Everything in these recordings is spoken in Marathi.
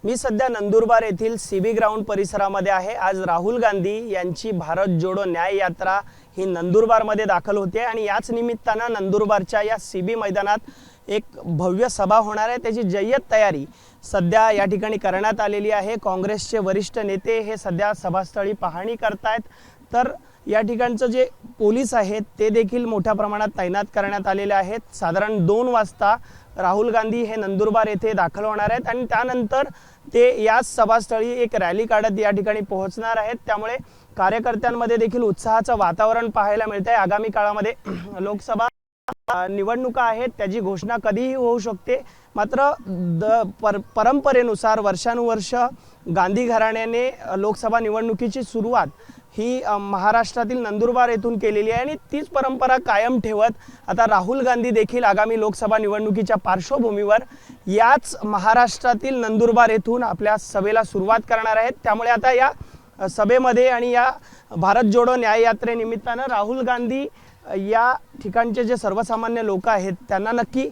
मी सध्या नंदुरबार येथील सीबी ग्राउंड परिसरामध्ये आहे। आज राहुल गांधी यांची भारत जोडो न्याय यात्रा ही नंदुरबारमध्ये दाखल होते आणि याच निमित्ताने नंदुरबारच्या या सीबी मैदानात एक भव्य सभा होणार आहे। त्याची जय्यत तयारी सध्या या ठिकाणी करण्यात आलेली आहे। काँग्रेसचे वरिष्ठ नेते हे सध्या सभास्थळी पाहणी करतायत, तर या ठिकाणचे जे पोलीस आहेत ते देखील मोठ्या प्रमाणात तैनात करण्यात आलेले आहेत। साधारण 2 वाजता राहुल गांधी हे नंदुरबार येथे दाखल होणार आहेत आणि त्यानंतर ते याच सभास्थळी एक रॅली काढत या ठिकाणी पोहोचणार आहेत। त्यामुळे कार्यकर्त्यांमध्ये देखील उत्साहाचं वातावरण पाहायला मिळतंय। आगामी काळामध्ये लोकसभा निवडणुका आहेत, त्याची घोषणा कधीही होऊ शकते। मात्र परंपरेनुसार वर्षानुवर्ष गांधी घराण्याने लोकसभा निवडणुकीची सुरुवात ही महाराष्ट्रातील नंदुरबार येथून केलेली आहे आणि तीच परंपरा कायम ठेवत आता राहुल गांधी देखील आगामी लोकसभा निवडणुकीच्या पार्श्वभूमीवर याच महाराष्ट्रातील नंदुरबार येथून आपल्या सभेला सुरुवात करणार आहेत। त्यामुळे आता या सभेमध्ये आणि या भारत जोडो न्याय यात्रेनिमित्तानं राहुल गांधी या ठिकाणचे जे सर्वसामान्य लोक आहेत त्यांना नक्की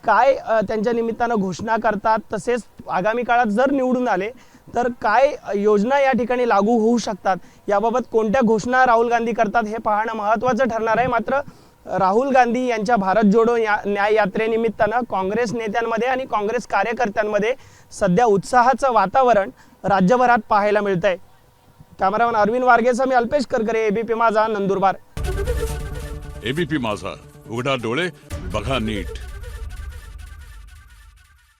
काय त्यांच्या निमित्तानं घोषणा करतात, तसेच आगामी काळात जर निवडून आले तर काय योजना या ठिकाणी लागू होऊ शकतात, याबाबत कोणत्या घोषणा राहुल गांधी करतात हे पाहणं महत्त्वाचं ठरणार आहे। मात्र राहुल गांधी यांच्या भारत जोडो न्याय यात्रेनिमित्तानं काँग्रेस नेत्यांमध्ये आणि काँग्रेस कार्यकर्त्यांमध्ये सध्या उत्साहाचं वातावरण राज्यभरात पाहायला मिळतंय। कॅमेरामन अरविंद वारगेसह मी अल्पेश करकरे, एबीपी माझा, नंदुरबार। एबीपी माझा, उघडा डोळे बघा नीट।